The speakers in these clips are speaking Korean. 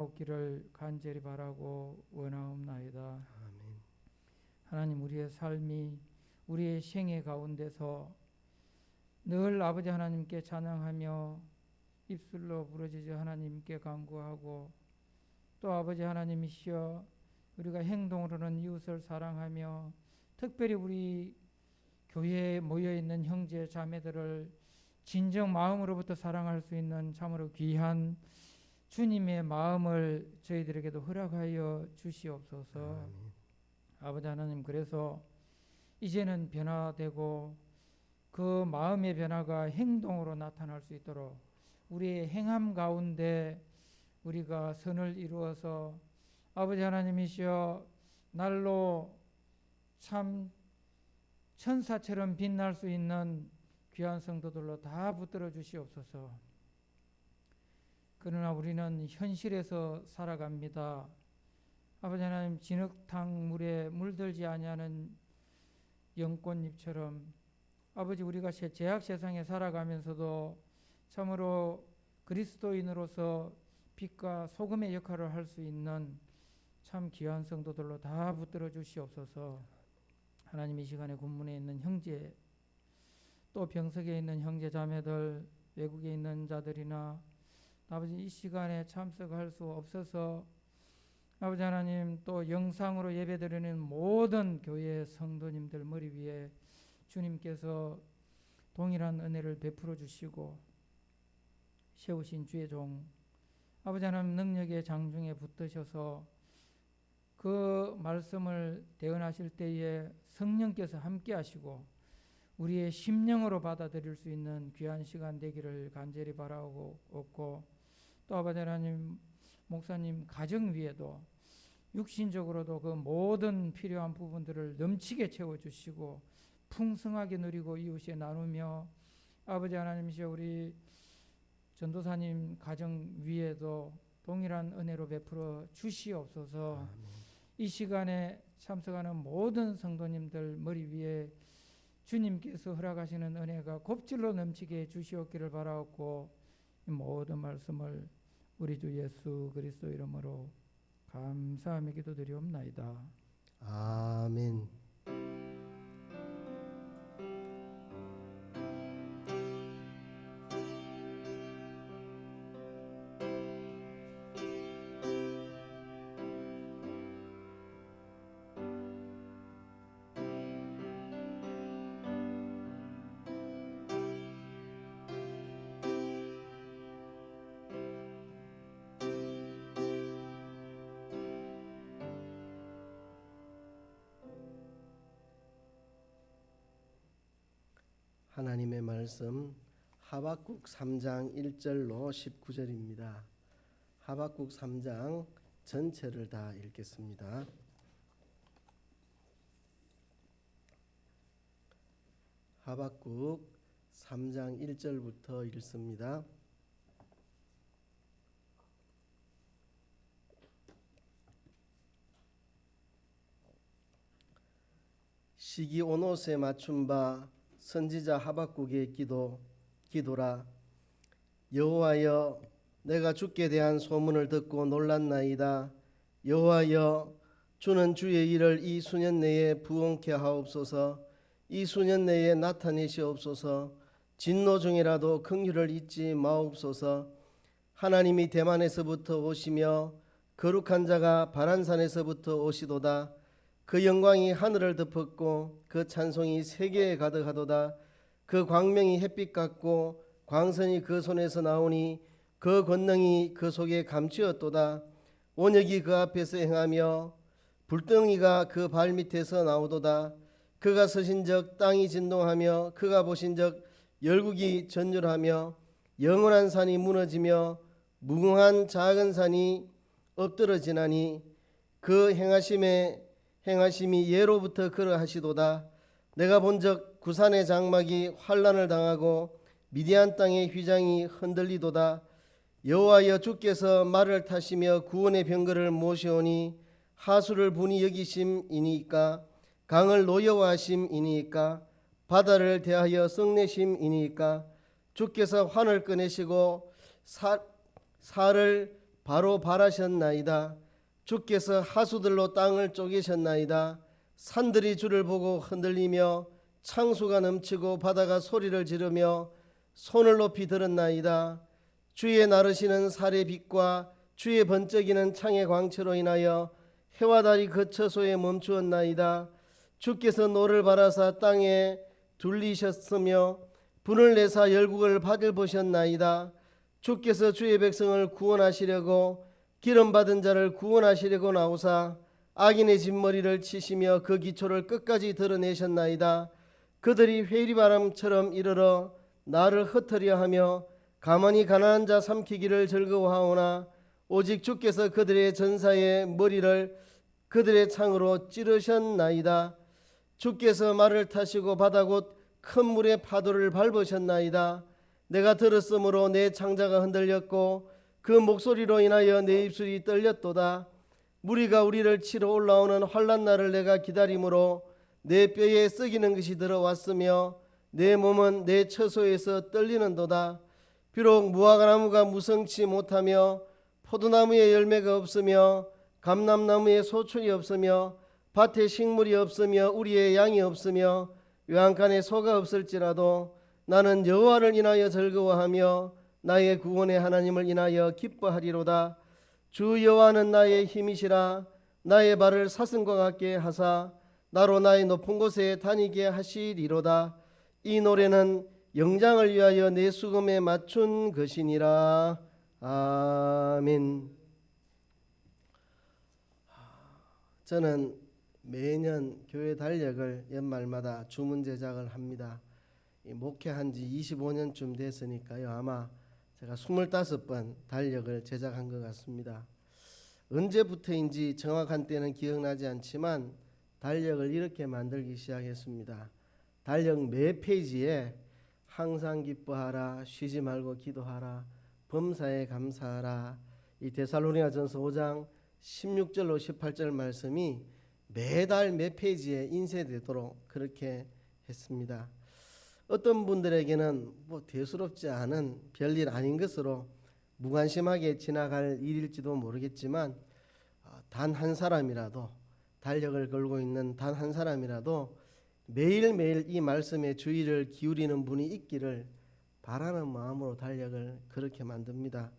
없기를 간절히 바라고 원하옵나이다. 아멘. 하나님, 우리의 삶이 우리의 생애 가운데서 늘 아버지 하나님께 찬양하며 입술로 부르짖어 하나님께 간구하고, 또 아버지 하나님이시여 우리가 행동으로는 이웃을 사랑하며 특별히 우리 교회에 모여있는 형제 자매들을 진정 마음으로부터 사랑할 수 있는 참으로 귀한 주님의 마음을 저희들에게도 허락하여 주시옵소서. 아멘. 아버지 하나님, 그래서 이제는 변화되고 그 마음의 변화가 행동으로 나타날 수 있도록 우리의 행함 가운데 우리가 선을 이루어서 아버지 하나님이시여 날로 참 천사처럼 빛날 수 있는 귀한 성도들로 다 붙들어 주시옵소서. 그러나 우리는 현실에서 살아갑니다. 아버지 하나님, 진흙탕 물에 물들지 아니하는 영꽃잎처럼 아버지, 우리가 죄악 세상에 살아가면서도 참으로 그리스도인으로서 빛과 소금의 역할을 할 수 있는 참 귀한 성도들로 다 붙들어 주시옵소서. 하나님, 이 시간에 군문에 있는 형제, 또 병석에 있는 형제 자매들, 외국에 있는 자들이나 아버지 이 시간에 참석할 수 없어서 아버지 하나님, 또 영상으로 예배드리는 모든 교회 성도님들 머리 위에 주님께서 동일한 은혜를 베풀어 주시고, 세우신 주의 종 아버지 하나님 능력의 장중에 붙드셔서 그 말씀을 대언하실 때에 성령께서 함께 하시고 우리의 심령으로 받아들일 수 있는 귀한 시간 되기를 간절히 바라고 없고, 또 아버지 하나님, 목사님 가정 위에도 육신적으로도 그 모든 필요한 부분들을 넘치게 채워주시고 풍성하게 누리고 이웃에 나누며, 아버지 하나님이시여 우리 전도사님 가정 위에도 동일한 은혜로 베풀어 주시옵소서. 아멘. 이 시간에 참석하는 모든 성도님들 머리 위에 주님께서 허락하시는 은혜가 곱질로 넘치게 주시옵기를 바라옵고, 이 모든 말씀을 우리 주 예수 그리스도 이름으로 감사하며 기도드리옵나이다. 아멘. 하나님의 말씀 하박국 3장 1절로 19절입니다. 하박국 3장 전체를 다 읽겠습니다. 하박국 3장 1절부터 읽습니다. 시기 오노스에 맞춘 바 선지자 하박국의 기도라. 여호와여, 내가 주께 대한 소문을 듣고 놀랐나이다. 여호와여, 주는 주의 일을 이 수년 내에 부응케 하옵소서. 이 수년 내에 나타내시옵소서. 진노 중이라도 긍휼을 잊지 마옵소서. 하나님이 대만에서부터 오시며 거룩한 자가 바란산에서부터 오시도다. 그 영광이 하늘을 덮었고 그 찬송이 세계에 가득하도다. 그 광명이 햇빛 같고 광선이 그 손에서 나오니 그 권능이 그 속에 감추었도다. 원역이 그 앞에서 행하며 불덩이가 그 발밑에서 나오도다. 그가 서신적 땅이 진동하며 그가 보신적 열국이 전율하며 영원한 산이 무너지며 무궁한 작은 산이 엎드러지나니 그 행하심이 예로부터 그러하시도다. 내가 본적 구산의 장막이 환난을 당하고 미디안 땅의 휘장이 흔들리도다. 여호와여, 주께서 말을 타시며 구원의 병거를 모시오니 하수를 분이 여기심이니까, 강을 노여워하심이니까, 바다를 대하여 썩내심이니까, 주께서 환을 꺼내시고 살을 바로 발하셨나이다. 주께서 하수들로 땅을 쪼개셨나이다. 산들이 주를 보고 흔들리며 창수가 넘치고 바다가 소리를 지르며 손을 높이 들었나이다. 주의 나르시는 살의 빛과 주의 번쩍이는 창의 광채로 인하여 해와 달이 그 처소에 멈추었나이다. 주께서 노를 바라사 땅에 둘리셨으며 분을 내사 열국을 받을 보셨나이다. 주께서 주의 백성을 구원하시려고 기름 받은 자를 구원하시려고 나오사 악인의 진머리를 치시며 그 기초를 끝까지 드러내셨나이다. 그들이 회리바람처럼 이르러 나를 흩으려 하며 가만히 가난한 자 삼키기를 즐거워하오나 오직 주께서 그들의 전사의 머리를 그들의 창으로 찌르셨나이다. 주께서 말을 타시고 바다 곧 큰 물의 파도를 밟으셨나이다. 내가 들었으므로 내 창자가 흔들렸고 그 목소리로 인하여 내 입술이 떨렸도다. 무리가 우리를 치러 올라오는 환난 날을 내가 기다림으로 내 뼈에 썩이는 것이 들어왔으며 내 몸은 내 처소에서 떨리는도다. 비록 무화과나무가 무성치 못하며 포도나무에 열매가 없으며 감람나무에 소출이 없으며 밭에 식물이 없으며 우리의 양이 없으며 외양간에 소가 없을지라도 나는 여호와를 인하여 즐거워하며 나의 구원의 하나님을 인하여 기뻐하리로다. 주 여호와는 나의 힘이시라. 나의 발을 사슴과 같게 하사 나로 나의 높은 곳에 다니게 하시리로다. 이 노래는 영장을 위하여 내 수금에 맞춘 것이니라. 아멘. 저는 매년 교회 달력을 연말마다 주문 제작을 합니다. 목회한 지 25년쯤 됐으니까요. 아마 제가 25번 달력을 제작한 것 같습니다. 언제부터인지 정확한 때는 기억나지 않지만 달력을 이렇게 만들기 시작했습니다. 달력 매 페이지에 항상 기뻐하라, 쉬지 말고 기도하라, 범사에 감사하라, 이 데살로니가전서 5장 16절로 18절 말씀이 매달 매 페이지에 인쇄되도록 그렇게 했습니다. 어떤 분들에게는 대수롭지 않은 별일 아닌 것으로 무관심하게 지나갈 일일지도 모르겠지만 단 한 사람이라도 달력을 걸고 있는 단 한 사람이라도 매일매일 이 말씀에 주의를 기울이는 분이 있기를 바라는 마음으로 달력을 그렇게 만듭니다.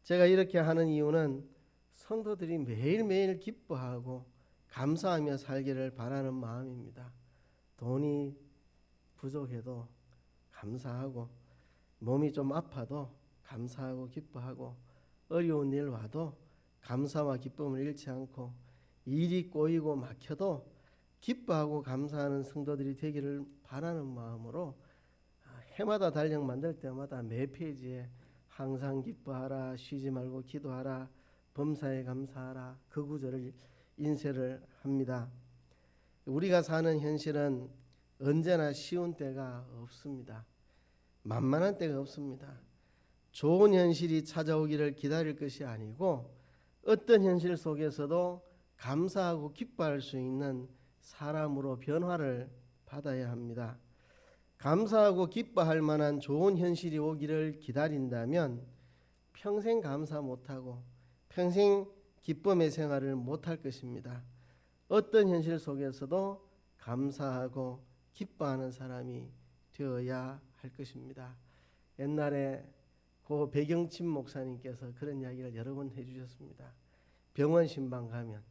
제가 이렇게 하는 이유는 성도들이 매일매일 기뻐하고 감사하며 살기를 바라는 마음입니다. 돈이 부족해도 감사하고 몸이 좀 아파도 감사하고 기뻐하고 어려운 일 와도 감사와 기쁨을 잃지 않고 일이 꼬이고 막혀도 기뻐하고 감사하는 성도들이 되기를 바라는 마음으로 해마다 달력 만들 때마다 매 페이지에 항상 기뻐하라, 쉬지 말고 기도하라, 범사에 감사하라 그 구절을 인쇄를 합니다. 우리가 사는 현실은 언제나 쉬운 때가 없습니다. 만만한 때가 없습니다. 좋은 현실이 찾아오기를 기다릴 것이 아니고 어떤 현실 속에서도 감사하고 기뻐할 수 있는 사람으로 변화를 받아야 합니다. 감사하고 기뻐할 만한 좋은 현실이 오기를 기다린다면 평생 감사 못하고 평생 기쁨의 생활을 못할 것입니다. 어떤 현실 속에서도 감사하고 기뻐하는 사람이 되어야 할 것입니다. 옛날에 고 배경침 목사님께서 그런 이야기를 여러 번 해주셨습니다. 병원 신방 가면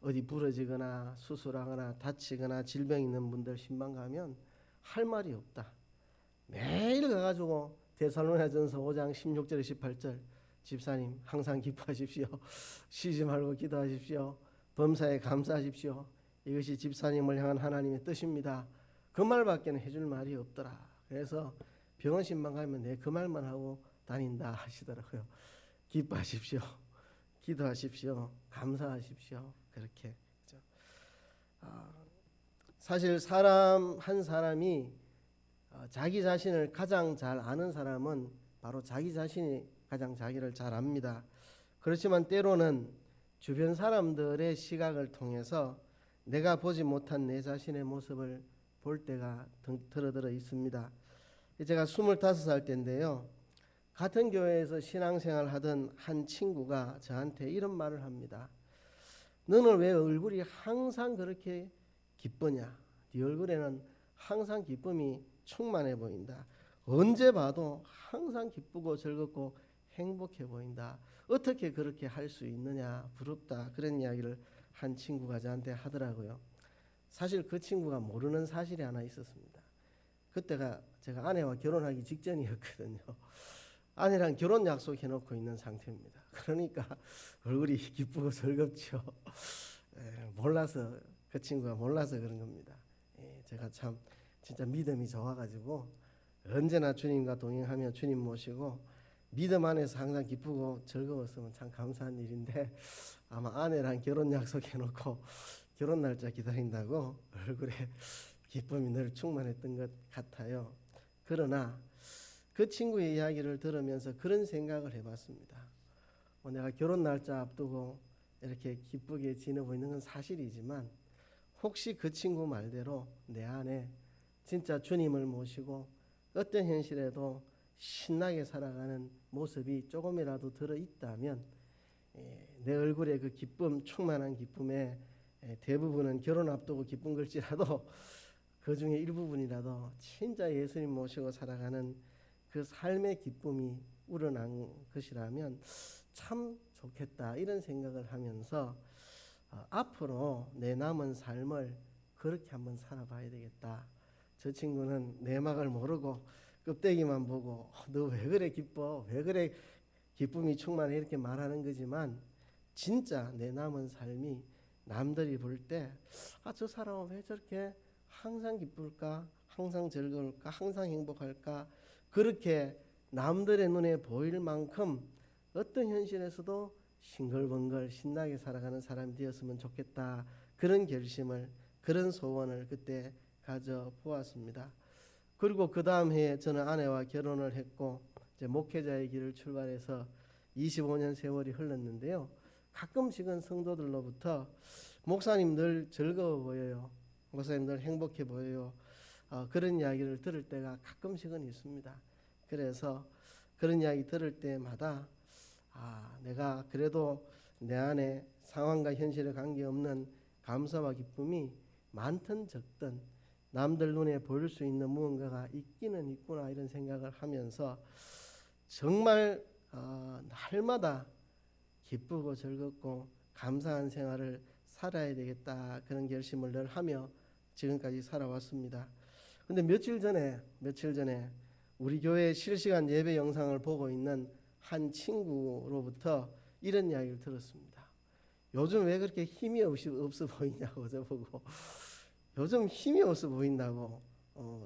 어디 부러지거나 수술하거나 다치거나 질병 있는 분들 신방 가면 할 말이 없다. 매일 가가지고 데살로니가전서 5장 16절 18절 집사님 항상 기뻐하십시오. 쉬지 말고 기도하십시오. 범사에 감사하십시오. 이것이 집사님을 향한 하나님의 뜻입니다. 그 말밖에는 해줄 말이 없더라. 그래서 병원 신방 가면 내 그 말만 하고 다닌다 하시더라고요. 기뻐하십시오. 기도하십시오. 감사하십시오. 그렇게. 사실 사람 한 사람이 자기 자신을 가장 잘 아는 사람은 바로 자기 자신이 가장 자기를 잘 압니다. 그렇지만 때로는 주변 사람들의 시각을 통해서 내가 보지 못한 내 자신의 모습을 볼 때가 드러들어 있습니다. 제가 25살 때인데요. 같은 교회에서 신앙생활 하던 한 친구가 저한테 이런 말을 합니다. 너는 왜 얼굴이 항상 그렇게 기쁘냐? 네 얼굴에는 항상 기쁨이 충만해 보인다. 언제 봐도 항상 기쁘고 즐겁고 행복해 보인다. 어떻게 그렇게 할 수 있느냐? 부럽다. 그런 이야기를 한 친구가 저한테 하더라고요. 사실 그 친구가 모르는 사실이 하나 있었습니다. 그때가 제가 아내와 결혼하기 직전이었거든요. 아내랑 결혼 약속해놓고 있는 상태입니다. 그러니까 얼굴이 기쁘고 즐겁죠. 몰라서, 그 친구가 몰라서 그런 겁니다. 제가 참 진짜 믿음이 좋아가지고 언제나 주님과 동행하며 주님 모시고 믿음 안에서 항상 기쁘고 즐거웠으면 참 감사한 일인데, 아마 아내랑 결혼 약속해놓고 결혼 날짜 기다린다고 얼굴에 기쁨이 늘 충만했던 것 같아요. 그러나 그 친구의 이야기를 들으면서 그런 생각을 해봤습니다. 내가 결혼 날짜 앞두고 이렇게 기쁘게 지내고 있는 건 사실이지만, 혹시 그 친구 말대로 내 안에 진짜 주님을 모시고 어떤 현실에도 신나게 살아가는 모습이 조금이라도 들어있다면, 내 얼굴에 그 기쁨, 충만한 기쁨에 대부분은 결혼 앞두고 기쁜 걸지라도 그 중에 일부분이라도 진짜 예수님 모시고 살아가는 그 삶의 기쁨이 우러난 것이라면 참 좋겠다, 이런 생각을 하면서 앞으로 내 남은 삶을 그렇게 한번 살아봐야 되겠다. 저 친구는 내막을 모르고 껍데기만 보고 너 왜 그래 기뻐? 왜 그래 기쁨이 충만해? 이렇게 말하는 거지만, 진짜 내 남은 삶이 남들이 볼 때 저 사람은 왜 저렇게 항상 기쁠까? 항상 즐거울까? 항상 행복할까? 그렇게 남들의 눈에 보일 만큼 어떤 현실에서도 싱글벙글 신나게 살아가는 사람이 되었으면 좋겠다. 그런 결심을, 그런 소원을 그때 가져보았습니다. 그리고 그 다음 해에 저는 아내와 결혼을 했고 이제 목회자의 길을 출발해서 25년 세월이 흘렀는데요. 가끔씩은 성도들로부터 목사님 늘 즐거워 보여요. 목사님 늘 행복해 보여요. 그런 이야기를 들을 때가 가끔씩은 있습니다. 그래서 그런 이야기 들을 때마다 내가 그래도 내 안에 상황과 현실에 관계없는 감사와 기쁨이 많든 적든 남들 눈에 보일 수 있는 무언가가 있기는 있구나, 이런 생각을 하면서 정말 날마다 기쁘고 즐겁고 감사한 생활을 살아야 되겠다, 그런 결심을 늘 하며 지금까지 살아왔습니다. 근데 며칠 전에 우리 교회 실시간 예배 영상을 보고 있는 한 친구로부터 이런 이야기를 들었습니다. 요즘 왜 그렇게 힘이 없어 보이냐고 저보고, 요즘 힘이 없어 보인다고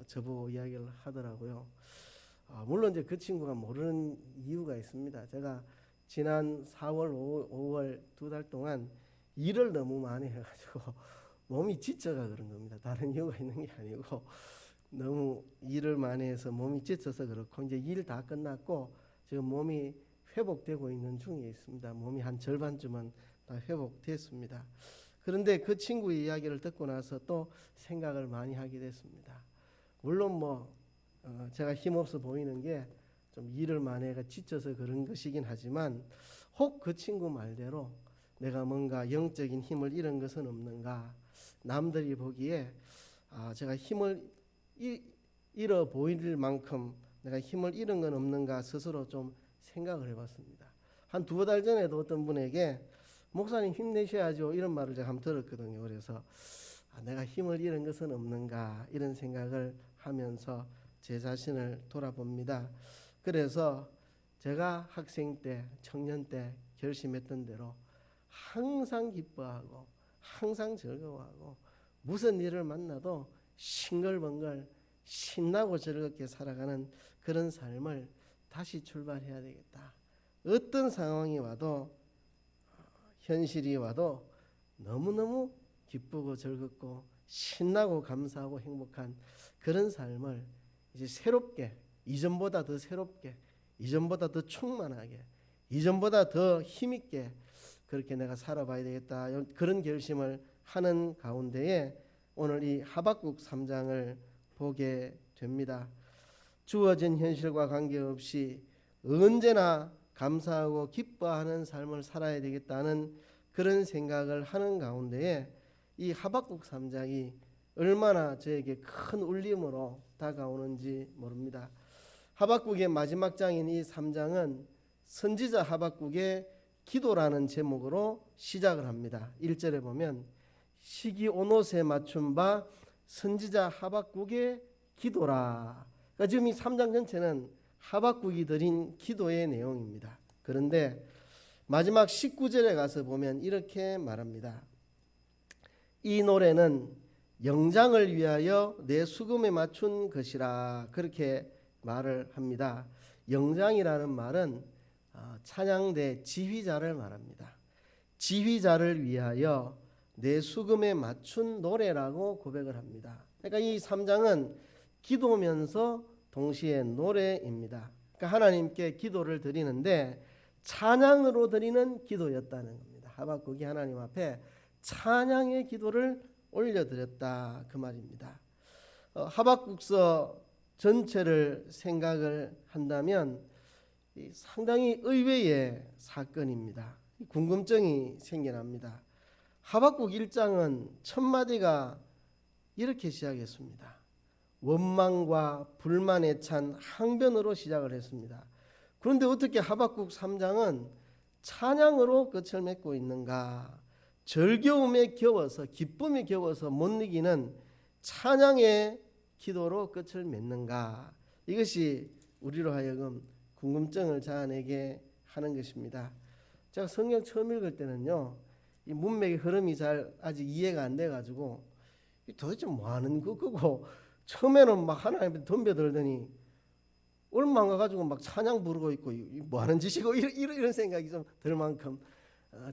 저보고 이야기를 하더라고요. 물론 이제 그 친구가 모르는 이유가 있습니다. 제가 지난 4월, 5월 2달 동안 일을 너무 많이 해가지고 몸이 지쳐가 그런 겁니다. 다른 이유가 있는 게 아니고 너무 일을 많이 해서 몸이 지쳐서 그렇고, 이제 일 다 끝났고 지금 몸이 회복되고 있는 중에 있습니다. 몸이 한 절반쯤은 다 회복됐습니다. 그런데 그 친구의 이야기를 듣고 나서 또 생각을 많이 하게 됐습니다. 물론 제가 힘없어 보이는 게 좀 일을 많이 해가 지쳐서 그런 것이긴 하지만, 혹 그 친구 말대로 내가 뭔가 영적인 힘을 잃은 것은 없는가, 남들이 보기에 제가 힘을 잃어 보일 만큼 내가 힘을 잃은 건 없는가 스스로 좀 생각을 해봤습니다. 한 2달 전에도 어떤 분에게 목사님 힘내셔야죠, 이런 말을 제가 한번 들었거든요. 그래서 내가 힘을 잃은 것은 없는가, 이런 생각을 하면서 제 자신을 돌아봅니다. 그래서 제가 학생 때, 청년 때 결심했던 대로 항상 기뻐하고 항상 즐거워하고 무슨 일을 만나도 싱글벙글 신나고 즐겁게 살아가는 그런 삶을 다시 출발해야 되겠다. 어떤 상황이 와도, 현실이 와도 너무너무 기쁘고 즐겁고 신나고 감사하고 행복한 그런 삶을 이제 새롭게, 이전보다 더 새롭게, 이전보다 더 충만하게, 이전보다 더 힘있게 그렇게 내가 살아봐야 되겠다, 그런 결심을 하는 가운데에 오늘 이 하박국 3장을 보게 됩니다. 주어진 현실과 관계없이 언제나 감사하고 기뻐하는 삶을 살아야 되겠다는 그런 생각을 하는 가운데에 이 하박국 3장이 얼마나 저에게 큰 울림으로 다가오는지 모릅니다. 하박국의 마지막 장인 이 3장은 선지자 하박국의 기도라는 제목으로 시작을 합니다. 1절에 보면 시기오롯에 맞춘 바 선지자 하박국의 기도라. 그러니까 지금 이 3장 전체는 하박국이 드린 기도의 내용입니다. 그런데 마지막 19절에 가서 보면 이렇게 말합니다. 이 노래는 영장을 위하여 내 수금에 맞춘 것이라. 그렇게 말을 합니다. 영장이라는 말은 찬양대 지휘자를 말합니다. 지휘자를 위하여 내 수금에 맞춘 노래라고 고백을 합니다. 그러니까 이 3장은 기도면서 동시에 노래입니다. 그러니까 하나님께 기도를 드리는데 찬양으로 드리는 기도였다는 겁니다. 하박국이 하나님 앞에 찬양의 기도를 올려드렸다 그 말입니다. 하박국서 전체를 생각을 한다면 상당히 의외의 사건입니다. 궁금증이 생겨납니다. 하박국 1장은 첫 마디가 이렇게 시작했습니다. 원망과 불만에 찬 항변으로 시작을 했습니다. 그런데 어떻게 하박국 3장은 찬양으로 끝을 맺고 있는가? 절겨움에 겨워서 기쁨에 겨워서 못 이기는 찬양의 기도로 끝을 맺는가? 이것이 우리로 하여금 궁금증을 자아내게 하는 것입니다. 제가 성경 처음 읽을 때는요, 이 문맥의 흐름이 잘 아직 이해가 안 돼가지고 도대체 뭐 하는 거고 처음에는 막 하나님한테 덤벼들더니 얼마 안 가가지고 막 찬양 부르고 있고 뭐 하는 짓이고 이런 생각이 좀 들 만큼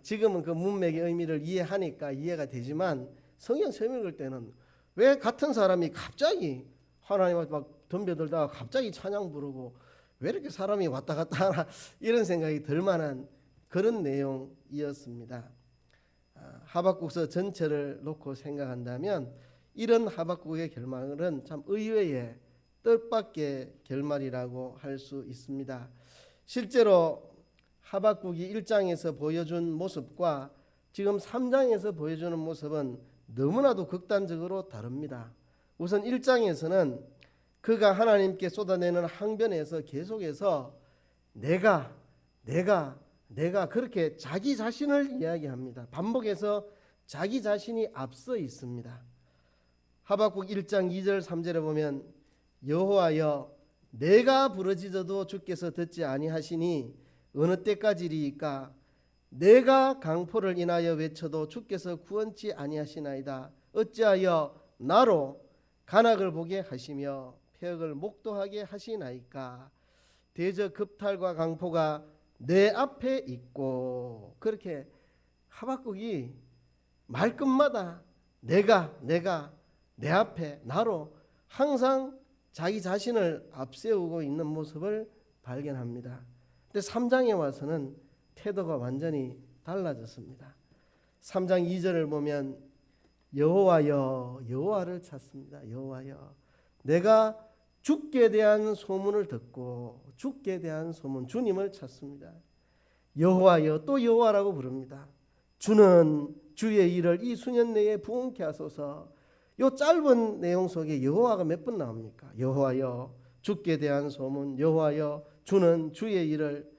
지금은 그 문맥의 의미를 이해하니까 이해가 되지만 성경 처음 읽을 때는 왜 같은 사람이 갑자기 하나님한테 막 덤벼들다가 갑자기 찬양 부르고 왜 이렇게 사람이 왔다 갔다 하나 이런 생각이 들 만한 그런 내용이었습니다. 하박국서 전체를 놓고 생각한다면 이런 하박국의 결말은 참 의외의 뜻밖의 결말이라고 할 수 있습니다. 실제로 하박국이 1장에서 보여준 모습과 지금 3장에서 보여주는 모습은 너무나도 극단적으로 다릅니다. 우선 1장에서는 그가 하나님께 쏟아내는 항변에서 계속해서 내가 그렇게 자기 자신을 이야기합니다. 반복해서 자기 자신이 앞서 있습니다. 하박국 1장 2절 3절에 보면 여호와여 내가 부르짖어도 주께서 듣지 아니하시니 어느 때까지리이까 내가 강포를 인하여 외쳐도 주께서 구원치 아니하시나이다. 어찌하여 나로 간악을 보게 하시며 폐역을 목도하게 하시나이까. 대저 급탈과 강포가 내 앞에 있고. 그렇게 하박국이 말끝마다 내가 내 앞에 나로 항상 자기 자신을 앞세우고 있는 모습을 발견합니다. 근데 3장에 와서는 태도가 완전히 달라졌습니다. 3장 2절을 보면 여호와여 여호와를 찾습니다. 여호와여 내가 주께 대한 소문을 듣고 주께 대한 소문 주님을 찾습니다. 여호와여 또 여호와라고 부릅니다. 주는 주의 일을 이 수년 내에 부응케 하소서. 이 짧은 내용 속에 여호와가 몇 번 나옵니까? 여호와여 주께 대한 소문 여호와여 주는 주의 일을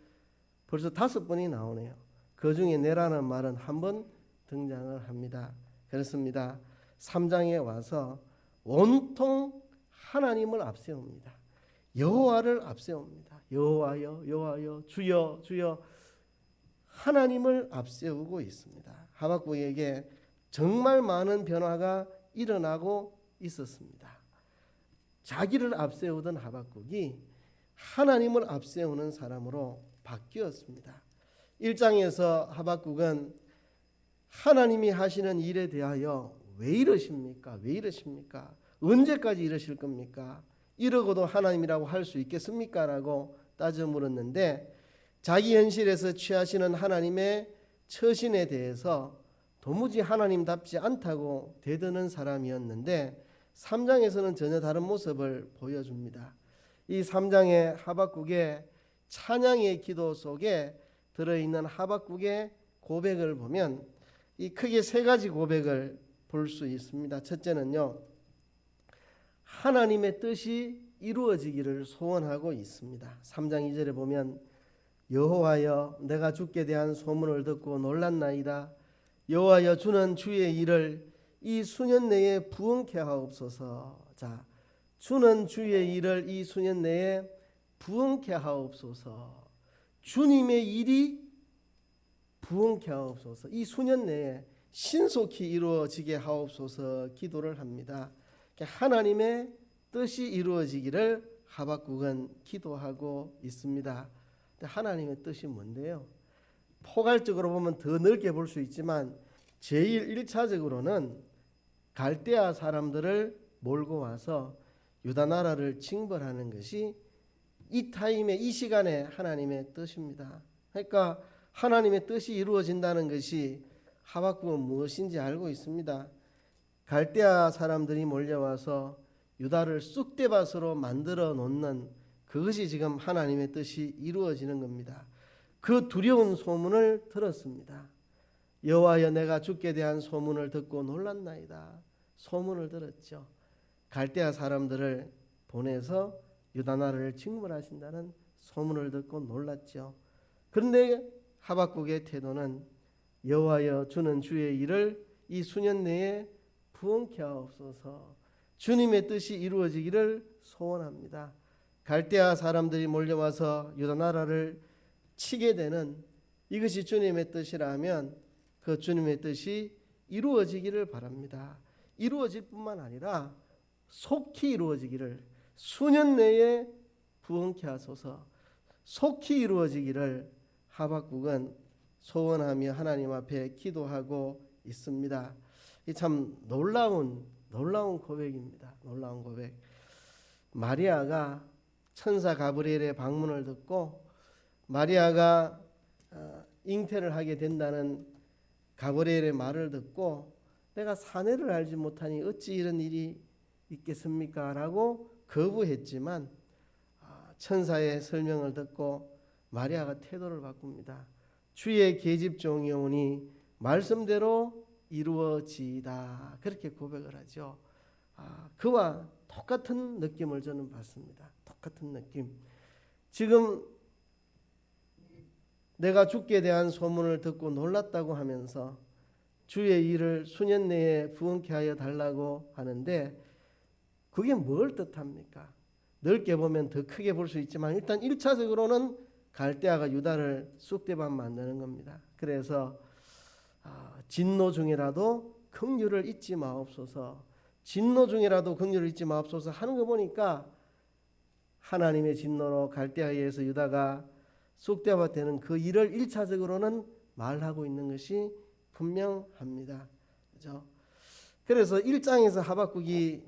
벌써 5번이 나오네요. 그 중에 내라는 말은 한 번 등장을 합니다. 그렇습니다. 3장에 와서 온통 하나님을 앞세웁니다. 여호와를 앞세웁니다. 여호와여 여호와여 주여 주여 하나님을 앞세우고 있습니다. 하박국에게 정말 많은 변화가 일어나고 있었습니다. 자기를 앞세우던 하박국이 하나님을 앞세우는 사람으로 바뀌었습니다. 1장에서 하박국은 하나님이 하시는 일에 대하여 왜 이러십니까? 왜 이러십니까? 언제까지 이러실 겁니까? 이러고도 하나님이라고 할 수 있겠습니까? 라고 따져 물었는데 자기 현실에서 취하시는 하나님의 처신에 대해서 도무지 하나님답지 않다고 대드는 사람이었는데 3장에서는 전혀 다른 모습을 보여줍니다. 이 3장의 하박국의 찬양의 기도 속에 들어있는 하박국의 고백을 보면 이 크게 세 가지 고백을 볼 수 있습니다. 첫째는요, 하나님의 뜻이 이루어지기를 소원하고 있습니다. 3장 2절에 보면 여호와여 내가 주께 대한 소문을 듣고 놀랐나이다. 여호와여 주는 주의 일을 이 수년 내에 부응케 하옵소서. 자, 주는 주의 일을 이 수년 내에 부응케 하옵소서. 주님의 일이 부응케 하옵소서. 이 수년 내에 신속히 이루어지게 하옵소서 기도를 합니다. 하나님의 뜻이 이루어지기를 하박국은 기도하고 있습니다. 하나님의 뜻이 뭔데요? 포괄적으로 보면 더 넓게 볼 수 있지만 제일 1차적으로는 갈대아 사람들을 몰고 와서 유다 나라를 징벌하는 것이 이 타임에 이 시간에 하나님의 뜻입니다. 그러니까 하나님의 뜻이 이루어진다는 것이 하박국은 무엇인지 알고 있습니다. 갈대아 사람들이 몰려와서 유다를 쑥대밭으로 만들어 놓는 그것이 지금 하나님의 뜻이 이루어지는 겁니다. 그 두려운 소문을 들었습니다. 여호와여 내가 주께 대한 소문을 듣고 놀랐나이다. 소문을 들었죠. 갈대아 사람들을 보내서 유다 나라를 징벌하신다는 소문을 듣고 놀랐죠. 그런데 하박국의 태도는 여호와여 주는 주의 일을 이 수년 내에 부응케 하옵소서. 주님의 뜻이 이루어지기를 소원합니다. 갈대아 사람들이 몰려와서 유다 나라를 치게 되는 이것이 주님의 뜻이라면 그 주님의 뜻이 이루어지기를 바랍니다. 이루어질 뿐만 아니라 속히 이루어지기를, 수년 내에 부응케 하소서. 속히 이루어지기를 하박국은 소원하며 하나님 앞에 기도하고 있습니다. 이 참 놀라운 고백입니다. 놀라운 고백. 마리아가 천사 가브리엘의 방문을 듣고 마리아가 잉태를 하게 된다는 가브리엘의 말을 듣고 내가 사내를 알지 못하니 어찌 이런 일이 있겠습니까? 라고 거부했지만 천사의 설명을 듣고 마리아가 태도를 바꿉니다. 주의 계집종이 오니 말씀대로 이루어지이다. 그렇게 고백을 하죠. 그와 똑같은 느낌을 저는 받습니다. 똑같은 느낌. 지금 내가 주께 대한 소문을 듣고 놀랐다고 하면서 주의 일을 수년 내에 부응케 하여 달라고 하는데 그게 뭘 뜻합니까? 넓게 보면 더 크게 볼 수 있지만 일단 1차적으로는 갈대아가 유다를 쑥대밭 만드는 겁니다. 그래서 진노 중이라도 긍휼을 잊지 마옵소서. 진노 중이라도 긍휼을 잊지 마옵소서 하는 거 보니까 하나님의 진노로 갈대아에서 유다가 쑥대밭 되는 그 일을 1차적으로는 말하고 있는 것이 분명합니다. 그렇죠? 그래서 1장에서 하박국이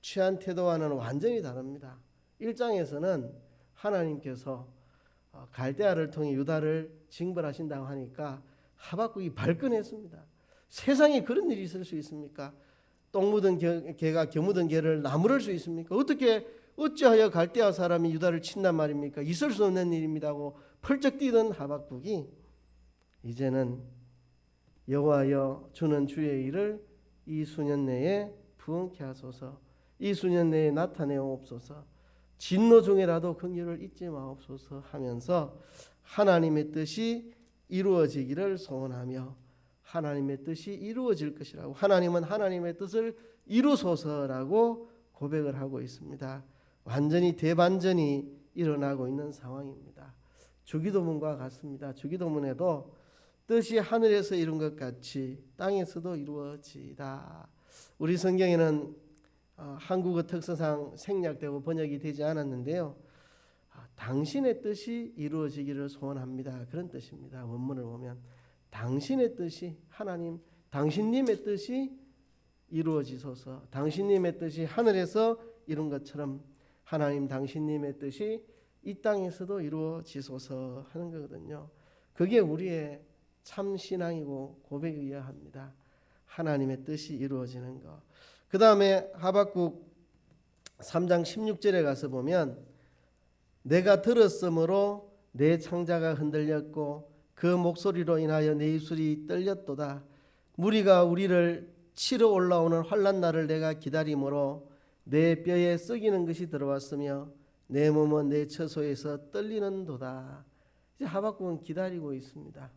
취한 태도와는 완전히 다릅니다. 1장에서는 하나님께서 갈대아를 통해 유다를 징벌하신다고 하니까 하박국이 발끈했습니다. 세상에 그런 일이 있을 수 있습니까? 똥 묻은 개가 겨 묻은 개를 나무랄 수 있습니까? 어찌하여 갈대아 사람이 유다를 친단 말입니까? 있을 수 없는 일입니다 하고 펄쩍 뛰던 하박국이 이제는 여호와여 주는 주의 일을 이 수년 내에 부응케 하소서. 이 수년 내에 나타내옵소서. 진노 중에라도 긍휼을 잊지 마옵소서 하면서 하나님의 뜻이 이루어지기를 소원하며 하나님의 뜻이 이루어질 것이라고, 하나님은 하나님의 뜻을 이루소서라고 고백을 하고 있습니다. 완전히 대반전이 일어나고 있는 상황입니다. 주기도문과 같습니다. 주기도문에도 뜻이 하늘에서 이룬 것 같이 땅에서도 이루어지다. 우리 성경에는 한국어 특성상 생략되고 번역이 되지 않았는데요. 당신의 뜻이 이루어지기를 소원합니다. 그런 뜻입니다. 원문을 보면 당신의 뜻이, 하나님 당신님의 뜻이 이루어지소서. 당신님의 뜻이 하늘에서 이룬 것처럼 하나님 당신님의 뜻이 이 땅에서도 이루어지소서 하는 거거든요. 그게 우리의 참 신앙이고 고백이어야 합니다. 하나님의 뜻이 이루어지는 것. 그 다음에 하박국 3장 16절에 가서 보면 내가 들었으므로 내 창자가 흔들렸고 그 목소리로 인하여 내 입술이 떨렸도다. 무리가 우리를 치러 올라오는 환난 날을 내가 기다림으로 내 뼈에 썩이는 것이 들어왔으며 내 몸은 내 처소에서 떨리는도다. 이제 하박국은 기다리고 있습니다.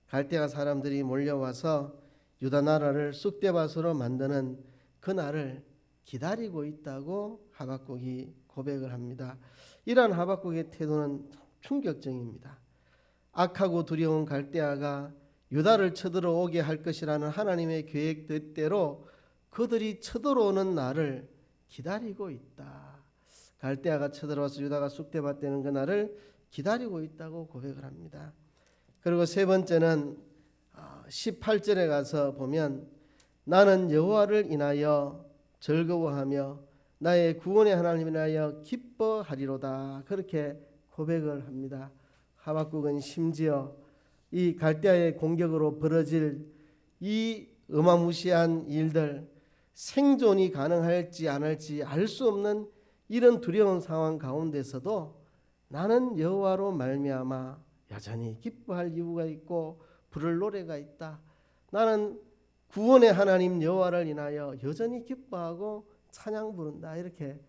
갈대아 사람들이 몰려와서 유다 나라를 쑥대밭으로 만드는 그 날을 기다리고 있다고 하박국이 고백을 합니다. 이러한 하박국의 태도는 충격적입니다. 악하고 두려운 갈대아가 유다를 쳐들어오게 할 것이라는 하나님의 계획대로 그들이 쳐들어오는 날을 기다리고 있다. 갈대아가 쳐들어와서 유다가 쑥대밭 되는 그 날을 기다리고 있다고 고백을 합니다. 그리고 세 번째는 18절에 가서 보면 나는 여호와를 인하여 즐거워하며 나의 구원의 하나님을 인하여 기뻐하리로다. 그렇게 고백을 합니다. 하박국은 심지어 이 갈대아의 공격으로 벌어질 이 어마무시한 일들, 생존이 가능할지 안 할지 알 수 없는 이런 두려운 상황 가운데서도 나는 여호와로 말미암아 여전히 기뻐할 이유가 있고 부를 노래가 있다. 나는 구원의 하나님 여호와를 인하여 여전히 기뻐하고 찬양 부른다. 이렇게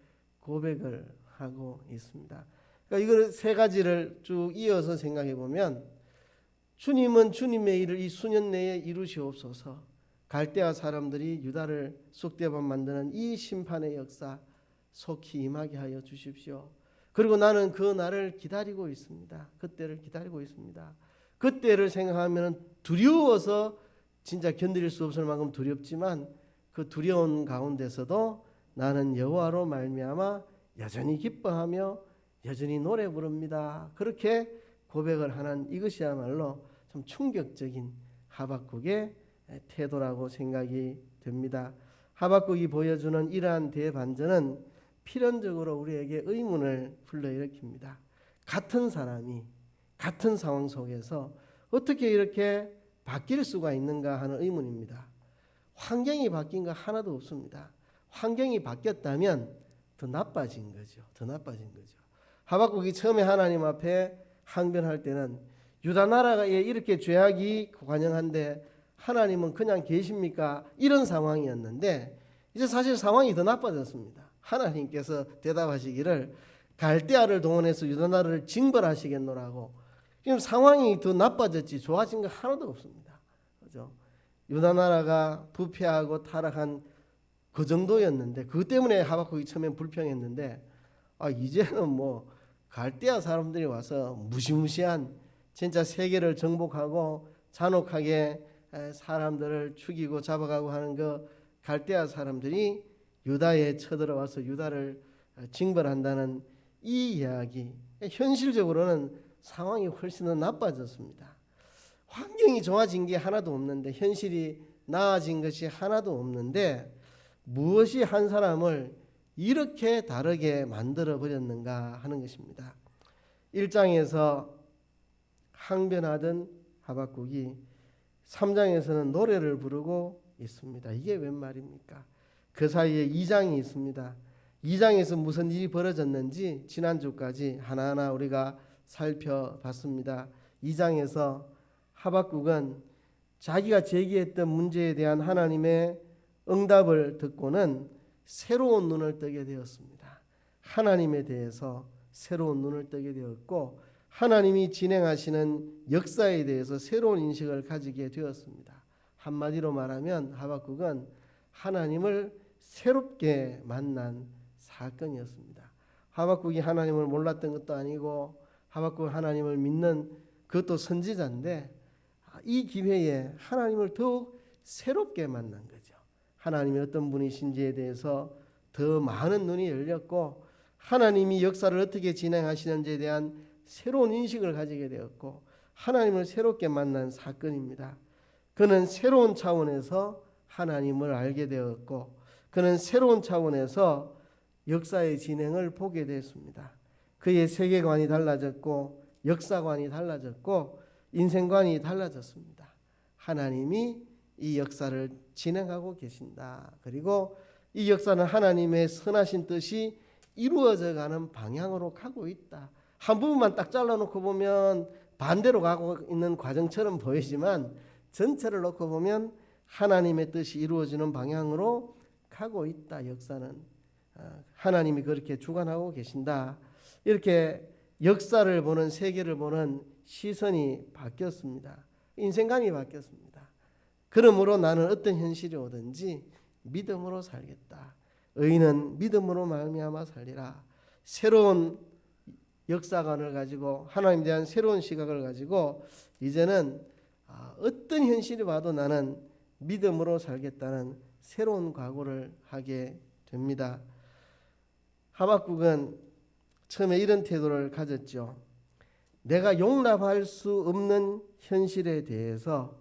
고백을 하고 있습니다. 그러니까 이걸 세 가지를 쭉 이어서 생각해 보면 주님은 주님의 일을 이 수년 내에 이루시옵소서. 갈대아 사람들이 유다를 쑥대밭 만드는 이 심판의 역사 속히 임하게 하여 주십시오. 그리고 나는 그 날을 기다리고 있습니다. 그때를 기다리고 있습니다. 그때를 생각하면 두려워서 진짜 견딜 수 없을 만큼 두렵지만 그 두려운 가운데서도 나는 여호와로 말미암아 여전히 기뻐하며 여전히 노래 부릅니다. 그렇게 고백을 하는 이것이야말로 참 충격적인 하박국의 태도라고 생각이 됩니다. 하박국이 보여주는 이러한 대반전은 필연적으로 우리에게 의문을 불러일으킵니다. 같은 사람이 같은 상황 속에서 어떻게 이렇게 바뀔 수가 있는가 하는 의문입니다. 환경이 바뀐 거 하나도 없습니다. 환경이 바뀌었다면 더 나빠진 거죠. 더 나빠진 거죠. 하박국이 처음에 하나님 앞에 항변할 때는 유다 나라에 이렇게 죄악이 관영한데 하나님은 그냥 계십니까? 이런 상황이었는데 이제 사실 상황이 더 나빠졌습니다. 하나님께서 대답하시기를 갈대아를 동원해서 유다 나라를 징벌하시겠노라고. 지금 상황이 더 나빠졌지 좋아진 거 하나도 없습니다. 그죠? 유다 나라가 부패하고 타락한 그 정도였는데 그 때문에 하박국이 처음엔 불평했는데 이제는 뭐 갈대아 사람들이 와서 무시무시한 진짜 세계를 정복하고 잔혹하게 사람들을 죽이고 잡아가고 하는 그 갈대아 사람들이 유다에 쳐들어와서 유다를 징벌한다는 이 이야기, 현실적으로는 상황이 훨씬 더 나빠졌습니다. 환경이 좋아진 게 하나도 없는데 현실이 나아진 것이 하나도 없는데 무엇이 한 사람을 이렇게 다르게 만들어 버렸는가 하는 것입니다. 1장에서 항변하던 하박국이 3장에서는 노래를 부르고 있습니다. 이게 웬 말입니까? 그 사이에 2장이 있습니다. 2장에서 무슨 일이 벌어졌는지 지난주까지 하나하나 우리가 살펴봤습니다. 2장에서 하박국은 자기가 제기했던 문제에 대한 하나님의 응답을 듣고는 새로운 눈을 뜨게 되었습니다. 하나님에 대해서 새로운 눈을 뜨게 되었고 하나님이 진행하시는 역사에 대해서 새로운 인식을 가지게 되었습니다. 한마디로 말하면 하박국은 하나님을 새롭게 만난 사건이었습니다. 하박국이 하나님을 몰랐던 것도 아니고 하박국은 하나님을 믿는 그것도 선지자인데 이 기회에 하나님을 더욱 새롭게 만난 거죠. 하나님이 어떤 분이신지에 대해서 더 많은 눈이 열렸고 하나님이 역사를 어떻게 진행하시는지에 대한 새로운 인식을 가지게 되었고 하나님을 새롭게 만난 사건입니다. 그는 새로운 차원에서 하나님을 알게 되었고 그는 새로운 차원에서 역사의 진행을 보게 됐습니다. 그의 세계관이 달라졌고 역사관이 달라졌고 인생관이 달라졌습니다. 하나님이 이 역사를 진행하고 계신다. 그리고 이 역사는 하나님의 선하신 뜻이 이루어져 가는 방향으로 가고 있다. 한 부분만 딱 잘라놓고 보면 반대로 가고 있는 과정처럼 보이지만 전체를 놓고 보면 하나님의 뜻이 이루어지는 방향으로 가고 있다. 역사는 하나님이 그렇게 주관하고 계신다. 이렇게 역사를 보는, 세계를 보는 시선이 바뀌었습니다. 인생관이 바뀌었습니다. 그러므로 나는 어떤 현실이 오든지 믿음으로 살겠다. 의인은 믿음으로 말미암아 살리라. 새로운 역사관을 가지고 하나님에 대한 새로운 시각을 가지고 이제는 어떤 현실이 와도 나는 믿음으로 살겠다는 새로운 각오를 하게 됩니다. 하박국은 처음에 이런 태도를 가졌죠. 내가 용납할 수 없는 현실에 대해서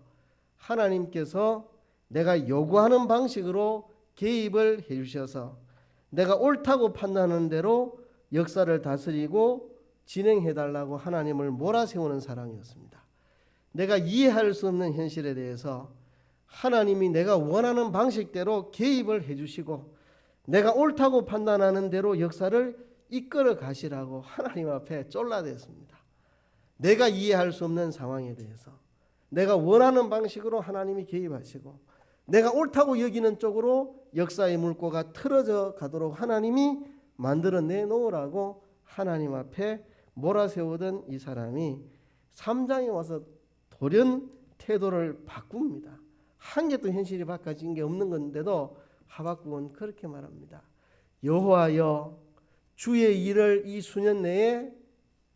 하나님께서 내가 요구하는 방식으로 개입을 해주셔서 내가 옳다고 판단하는 대로 역사를 다스리고 진행해달라고 하나님을 몰아세우는 사람이었습니다. 내가 이해할 수 없는 현실에 대해서 하나님이 내가 원하는 방식대로 개입을 해주시고 내가 옳다고 판단하는 대로 역사를 이끌어 가시라고 하나님 앞에 쫄라댔습니다. 내가 이해할 수 없는 상황에 대해서 내가 원하는 방식으로 하나님이 개입하시고 내가 옳다고 여기는 쪽으로 역사의 물꼬가 틀어져 가도록 하나님이 만들어 내놓으라고 하나님 앞에 몰아세우던 이 사람이 3장에 와서 돌연 태도를 바꿉니다. 한 개도 현실이 바꿔진 게 없는 건데도 하박국은 그렇게 말합니다. 여호와여 주의 일을 이 수년 내에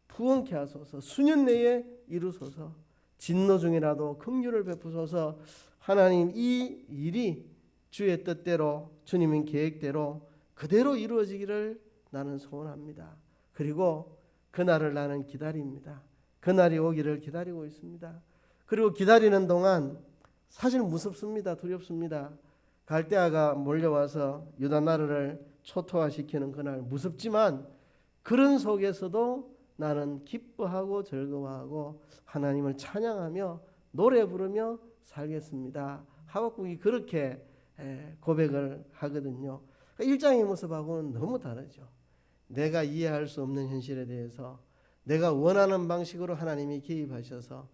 부원케 하소서. 수년 내에 이루소서. 진노 중이라도 긍휼을 베푸소서. 하나님 이 일이 주의 뜻대로 주님의 계획대로 그대로 이루어지기를 나는 소원합니다. 그리고 그날을 나는 기다립니다. 그날이 오기를 기다리고 있습니다. 그리고 기다리는 동안 사실 무섭습니다. 두렵습니다. 갈대아가 몰려와서 유다 나라를 초토화시키는 그날 무섭지만 그런 속에서도 나는 기뻐하고 즐거워하고 하나님을 찬양하며 노래 부르며 살겠습니다. 하박국이 그렇게 고백을 하거든요. 1장의 모습하고는 너무 다르죠. 내가 이해할 수 없는 현실에 대해서 내가 원하는 방식으로 하나님이 개입하셔서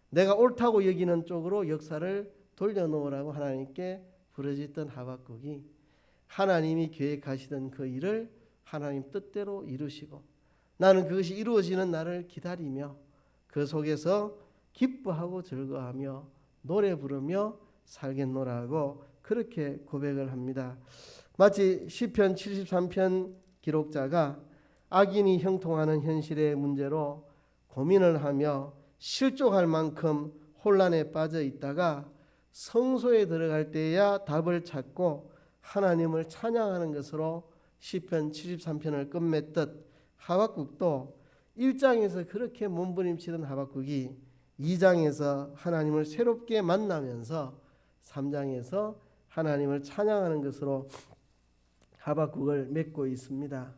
내가 옳다고 여기는 쪽으로 역사를 돌려놓으라고 하나님께 부르짖던 하박국이 하나님이 계획하시던 그 일을 하나님 뜻대로 이루시고 나는 그것이 이루어지는 날을 기다리며 그 속에서 기뻐하고 즐거워하며 노래 부르며 살겠노라고 그렇게 고백을 합니다. 마치 시편 73편 기록자가 악인이 형통하는 현실의 문제로 고민을 하며 실족할 만큼 혼란에 빠져 있다가 성소에 들어갈 때야 답을 찾고 하나님을 찬양하는 것으로 시편 73편을 끝맺듯 하박국도 1장에서 그렇게 몸부림치던 하박국이 2장에서 하나님을 새롭게 만나면서 3장에서 하나님을 찬양하는 것으로 하박국을 맺고 있습니다.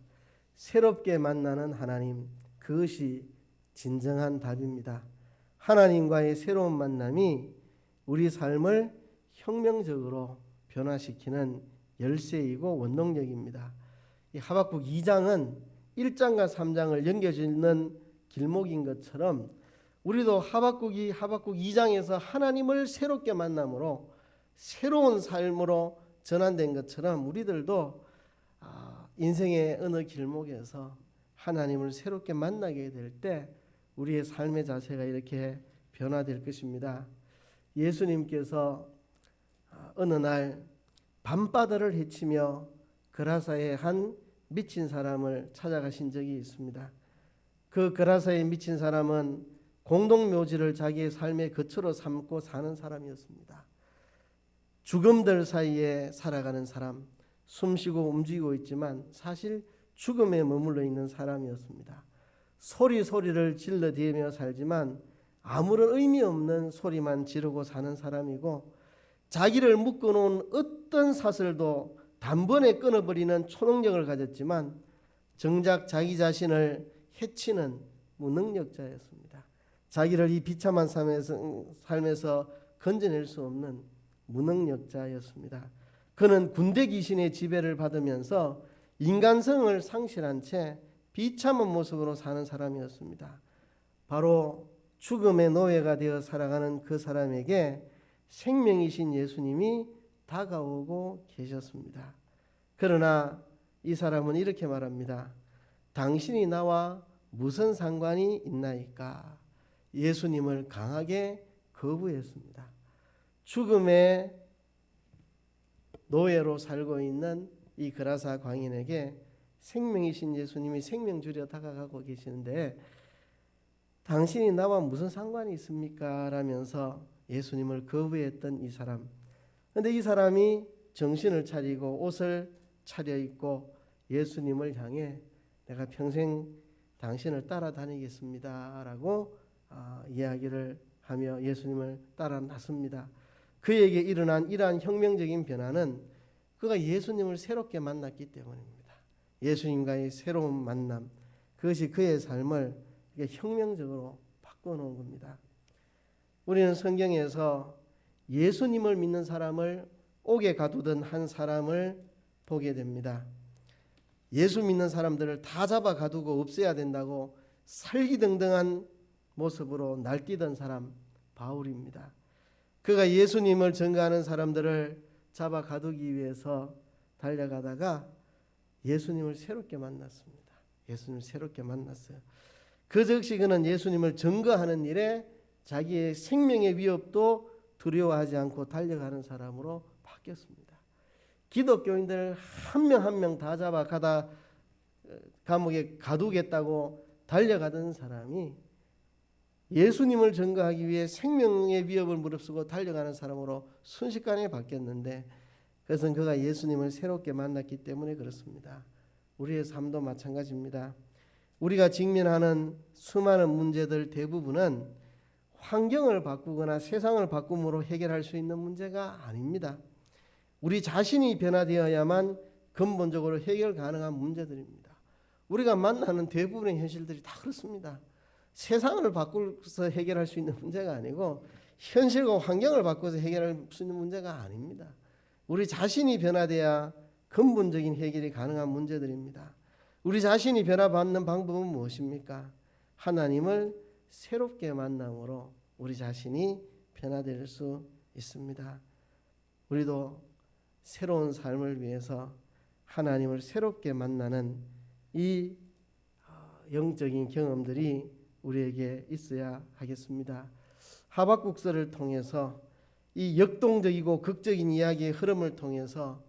새롭게 만나는 하나님, 그것이 진정한 답입니다. 하나님과의 새로운 만남이 우리 삶을 혁명적으로 변화시키는 열쇠이고 원동력입니다. 이 하박국 2장은 1장과 3장을 연결짓는 길목인 것처럼 우리도 하박국 2장에서 하나님을 새롭게 만남으로 새로운 삶으로 전환된 것처럼 우리들도 인생의 어느 길목에서 하나님을 새롭게 만나게 될 때 우리의 삶의 자세가 이렇게 변화될 것입니다. 예수님께서 어느 날 밤바다를 헤치며 그라사의 한 미친 사람을 찾아가신 적이 있습니다. 그 그라사에 미친 사람은 공동묘지를 자기의 삶의 거처로 삼고 사는 사람이었습니다. 죽음들 사이에 살아가는 사람, 숨쉬고 움직이고 있지만 사실 죽음에 머물러 있는 사람이었습니다. 소리를 질러대며 살지만 아무런 의미 없는 소리만 지르고 사는 사람이고 자기를 묶어놓은 어떤 사슬도 단번에 끊어버리는 초능력을 가졌지만 정작 자기 자신을 해치는 무능력자였습니다. 자기를 이 비참한 삶에서 건져낼 수 없는 무능력자였습니다. 그는 군대 귀신의 지배를 받으면서 인간성을 상실한 채 비참한 모습으로 사는 사람이었습니다. 바로 죽음의 노예가 되어 살아가는 그 사람에게 생명이신 예수님이 다가오고 계셨습니다. 그러나 이 사람은 이렇게 말합니다. 당신이 나와 무슨 상관이 있나이까? 예수님을 강하게 거부했습니다. 죽음의 노예로 살고 있는 이 그라사 광인에게 생명이신 예수님이 생명 주려 다가가고 계시는데 당신이 나와 무슨 상관이 있습니까? 라면서 예수님을 거부했던 이 사람. 그런데 이 사람이 정신을 차리고 옷을 차려입고 예수님을 향해 내가 평생 당신을 따라다니겠습니다 라고 이야기를 하며 예수님을 따라 나섭니다. 그에게 일어난 이러한 혁명적인 변화는 그가 예수님을 새롭게 만났기 때문입니다. 예수님과의 새로운 만남, 그것이 그의 삶을 혁명적으로 바꿔놓은 겁니다. 우리는 성경에서 예수님을 믿는 사람을 옥에 가두던 한 사람을 보게 됩니다. 예수 믿는 사람들을 다 잡아 가두고 없애야 된다고 살기등등한 모습으로 날뛰던 사람 바울입니다. 그가 예수님을 증거하는 사람들을 잡아 가두기 위해서 달려가다가 예수님을 새롭게 만났습니다. 예수님을 새롭게 만났어요. 그 즉시 그는 예수님을 증거하는 일에 자기의 생명의 위협도 두려워하지 않고 달려가는 사람으로 바뀌었습니다. 기독교인들 한 명 한 명 다 잡아 가다 감옥에 가두겠다고 달려가던 사람이 예수님을 증거하기 위해 생명의 위협을 무릅쓰고 달려가는 사람으로 순식간에 바뀌었는데 그것은 그가 예수님을 새롭게 만났기 때문에 그렇습니다. 우리의 삶도 마찬가지입니다. 우리가 직면하는 수많은 문제들 대부분은 환경을 바꾸거나 세상을 바꿈으로 해결할 수 있는 문제가 아닙니다. 우리 자신이 변화되어야만 근본적으로 해결 가능한 문제들입니다. 우리가 만나는 대부분의 현실들이 다 그렇습니다. 세상을 바꾸어서 해결할 수 있는 문제가 아니고 현실과 환경을 바꿔서 해결할 수 있는 문제가 아닙니다. 우리 자신이 변화돼야 근본적인 해결이 가능한 문제들입니다. 우리 자신이 변화받는 방법은 무엇입니까? 하나님을 새롭게 만남으로 우리 자신이 변화될 수 있습니다. 우리도 새로운 삶을 위해서 하나님을 새롭게 만나는 이 영적인 경험들이 우리에게 있어야 하겠습니다. 하박국서를 통해서 이 역동적이고 극적인 이야기의 흐름을 통해서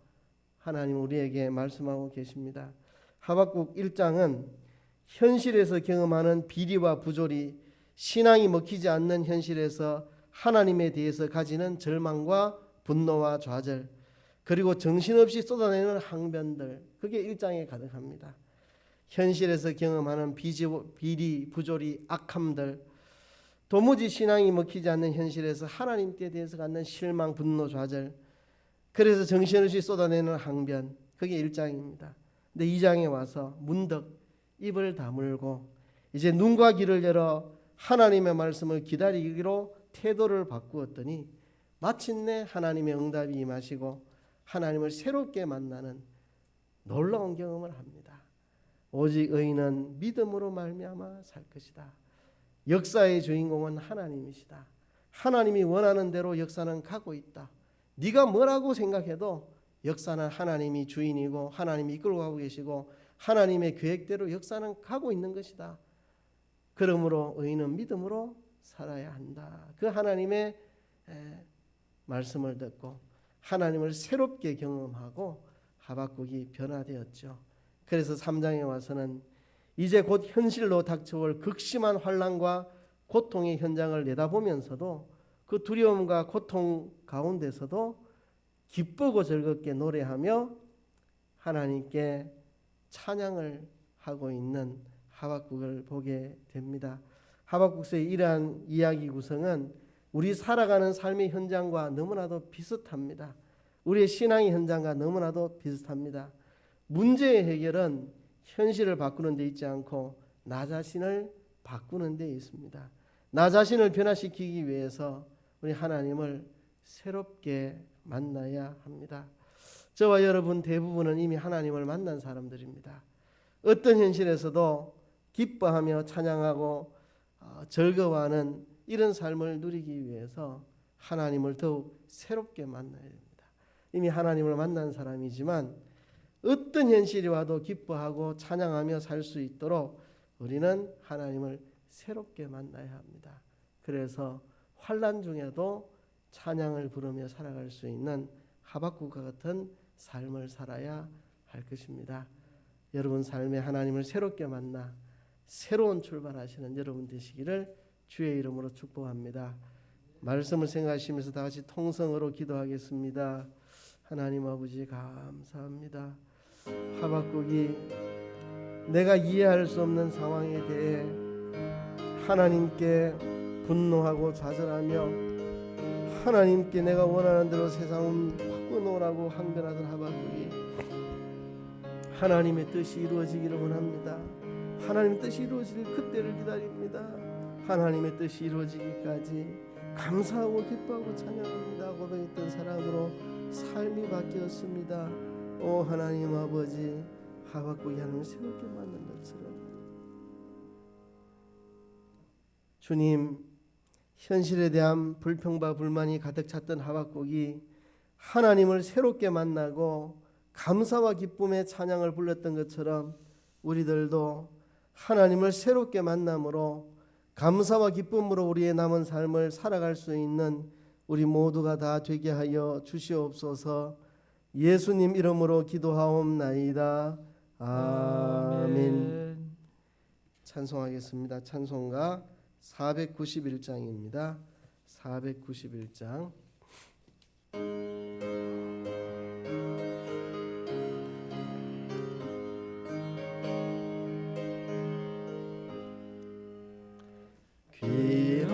하나님 우리에게 말씀하고 계십니다. 하박국 1장은 현실에서 경험하는 비리와 부조리, 신앙이 먹히지 않는 현실에서 하나님에 대해서 가지는 절망과 분노와 좌절, 그리고 정신없이 쏟아내는 항변들, 그게 1장에 가득합니다. 현실에서 경험하는 비리, 부조리, 악함들, 도무지 신앙이 먹히지 않는 현실에서 하나님께 대해서 갖는 실망, 분노, 좌절, 그래서 정신없이 쏟아내는 항변, 그게 1장입니다. 근데 2장에 와서 문득 입을 다물고 이제 눈과 귀를 열어 하나님의 말씀을 기다리기로 태도를 바꾸었더니 마침내 하나님의 응답이 임하시고 하나님을 새롭게 만나는 놀라운 경험을 합니다. 오직 의인은 믿음으로 말미암아 살 것이다. 역사의 주인공은 하나님이시다. 하나님이 원하는 대로 역사는 가고 있다. 네가 뭐라고 생각해도 역사는 하나님이 주인이고 하나님이 이끌고 가고 계시고 하나님의 계획대로 역사는 가고 있는 것이다. 그러므로 의인은 믿음으로 살아야 한다. 그 하나님의 말씀을 듣고 하나님을 새롭게 경험하고 하박국이 변화되었죠. 그래서 3장에 와서는 이제 곧 현실로 닥쳐올 극심한 환난과 고통의 현장을 내다보면서도 그 두려움과 고통 가운데서도 기쁘고 즐겁게 노래하며 하나님께 찬양을 하고 있는 하박국을 보게 됩니다. 하박국서의 이러한 이야기 구성은 우리 살아가는 삶의 현장과 너무나도 비슷합니다. 우리의 신앙의 현장과 너무나도 비슷합니다. 문제의 해결은 현실을 바꾸는 데 있지 않고 나 자신을 바꾸는 데 있습니다. 나 자신을 변화시키기 위해서 우리 하나님을 새롭게 만나야 합니다. 저와 여러분 대부분은 이미 하나님을 만난 사람들입니다. 어떤 현실에서도 기뻐하며 찬양하고 즐거워하는 이런 삶을 누리기 위해서 하나님을 더욱 새롭게 만나야 됩니다. 이미 하나님을 만난 사람이지만 어떤 현실이 와도 기뻐하고 찬양하며 살 수 있도록 우리는 하나님을 새롭게 만나야 합니다. 그래서 환난 중에도 찬양을 부르며 살아갈 수 있는 하박국과 같은 삶을 살아야 할 것입니다. 여러분 삶에 하나님을 새롭게 만나 새로운 출발하시는 여러분 되시기를 주의 이름으로 축복합니다. 말씀을 생각하시면서 다 같이 통성으로 기도하겠습니다. 하나님 아버지 감사합니다. 하박국이 내가 이해할 수 없는 상황에 대해 하나님께 분노하고 좌절하며 하나님께 내가 원하는 대로 세상을 바꿔놓으라고 항변하던 하박국이 하나님의 뜻이 이루어지기를 원합니다. 하나님의 뜻이 이루어질 그때를 기다립니다. 하나님의 뜻이 이루어지기까지 감사하고 기뻐하고 찬양합니다. 고백했던 사랑으로 삶이 바뀌었습니다. 오 하나님 아버지, 하박국이 하나님을 새롭게 만난 것처럼 주님, 현실에 대한 불평과 불만이 가득 찼던 하박국이 하나님을 새롭게 만나고 감사와 기쁨의 찬양을 불렀던 것처럼 우리들도 하나님을 새롭게 만남으로 감사와 기쁨으로 우리의 남은 삶을 살아갈 수 있는 우리 모두가 다 되게 하여 주시옵소서. 예수님 이름으로 기도하옵나이다. 아멘. 찬송하겠습니다. 찬송가 491장입니다. 491장.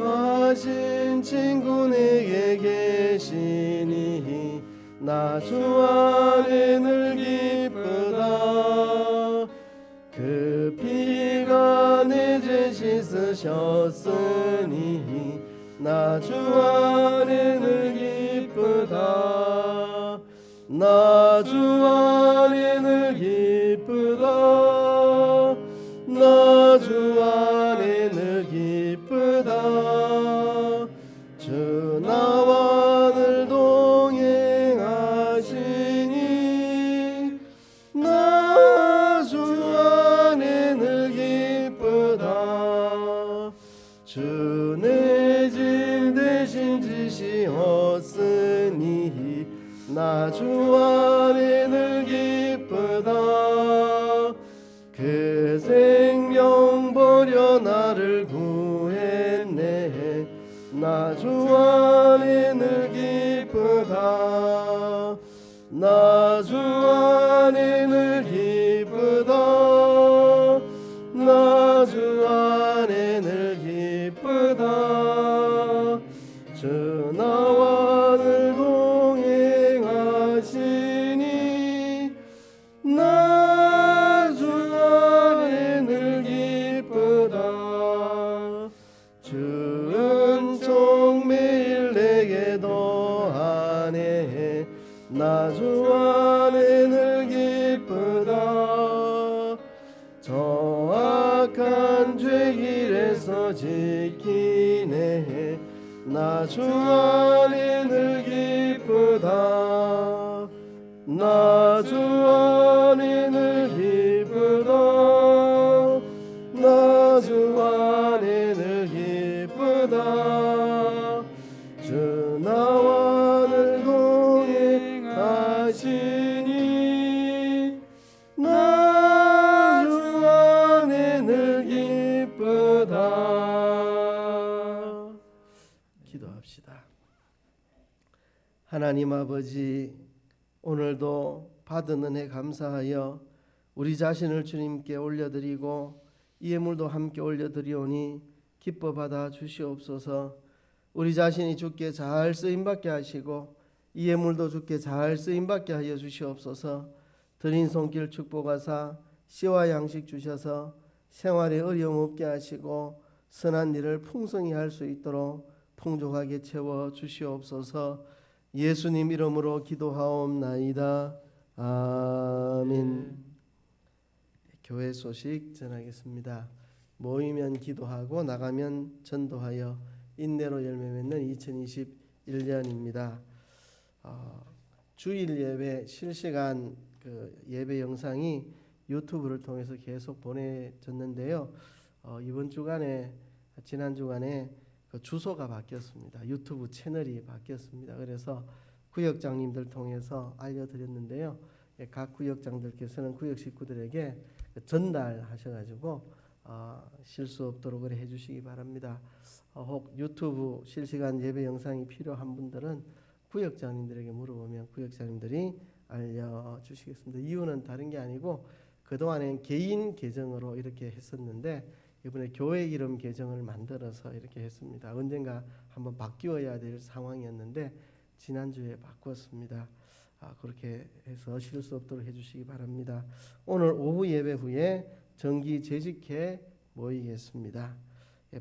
귀하신 친구 내게 계시니 나 주 안에 늘 기쁘다. 그 피가 내 죄 씻으셨으니 나 주 안에 늘 기쁘다. 나 주 안에 늘 기쁘다. 나 주 안에 늘 기쁘다. 주 나와 늘 동행하시니 나 주 안에 늘 기쁘다. 주 내 짐 대신 지시었으니 나 주 안에 늘 기쁘다. 그 생명 버려 나를 구했네. 나 주 안에 늘 기쁘다. 나 주 안에 늘 기쁘다. 나 주 안에 늘 기쁘다. 주 나와 늘 동행하시니 나 주 안에 늘 기쁘다. 주 은총 매일 내게 더하네. 나 주 안에 늘 기쁘다. 저 악한 죄길에서 지키네. 나 주 안에 늘 기쁘다. 나 주 안에 늘 기쁘다. 나 주 안에 늘 기쁘다. 주 나와 늘 동행하시니 나 주 안에 늘 기쁘다. 기도합시다. 하나님 아버지, 오늘도 받은 은혜 감사하여 우리 자신을 주님께 올려드리고 이 예물도 함께 올려드리오니 기뻐 받아 주시옵소서. 우리 자신이 주께 잘 쓰임받게 하시고 이 예물도 주께 잘 쓰임받게 하여 주시옵소서. 드린 손길 축복하사 씨와 양식 주셔서 생활에 어려움 없게 하시고 선한 일을 풍성히 할 수 있도록 풍족하게 채워 주시옵소서. 예수님 이름으로 기도하옵나이다. 아멘. 교회 소식 전하겠습니다. 모이면 기도하고 나가면 전도하여 인내로 열매 맺는 2021년입니다. 주일 예배 실시간 예배 영상이 유튜브를 통해서 계속 보내졌는데요. 이번 주간에 지난 주간에 주소가 바뀌었습니다. 유튜브 채널이 바뀌었습니다. 그래서 구역장님들 통해서 알려드렸는데요. 각 구역장들께서는 구역 식구들에게 전달하셔가지고 실수 없도록 그래 해주시기 바랍니다. 혹 유튜브 실시간 예배 영상이 필요한 분들은 구역장님들에게 물어보면 구역장님들이 알려주시겠습니다. 이유는 다른 게 아니고 그동안엔 개인 계정으로 이렇게 했었는데 이번에 교회 이름 계정을 만들어서 이렇게 했습니다. 언젠가 한번 바뀌어야 될 상황이었는데 지난주에 바꿨습니다. 그렇게 해서 실수 없도록 해주시기 바랍니다. 오늘 오후 예배 후에 정기 재직회 모이겠습니다.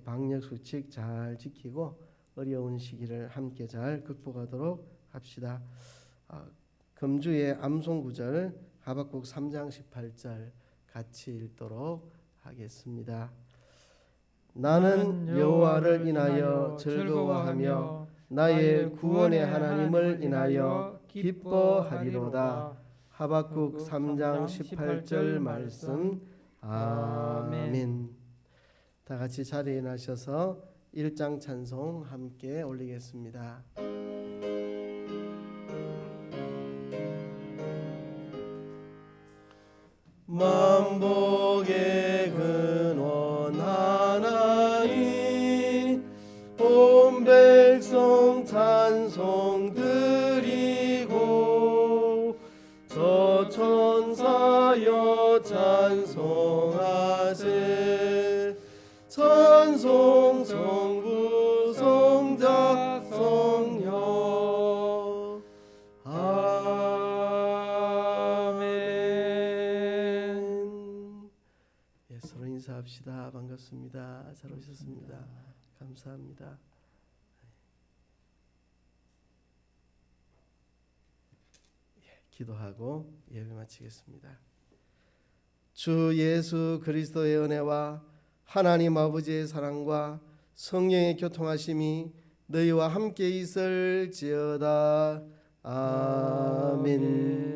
방역 수칙 잘 지키고 어려운 시기를 함께 잘 극복하도록 합시다. 금주의 암송 구절 하박국 3장 18절 같이 읽도록 하겠습니다. 나는 여호와를 인하여 즐거워하며 나의 구원의 하나님을 인하여 기뻐하리로다. 하박국 3장 18절 말씀. 아멘. 다 같이 자리에 나셔서 1장 찬송 함께 올리겠습니다. 만복의 근원 하나님 온 백성 찬송 드리고 저 천사여 찬송하세 찬송 성부 성자 성령 아멘. 서로 인사합시다. 반갑습니다. 잘 오셨습니다. 감사합니다. 기도하고 예배 마치겠습니다. 주 예수 그리스도의 은혜와 하나님 아버지의 사랑과 성령의 교통하심이 너희와 함께 있을지어다. 아멘.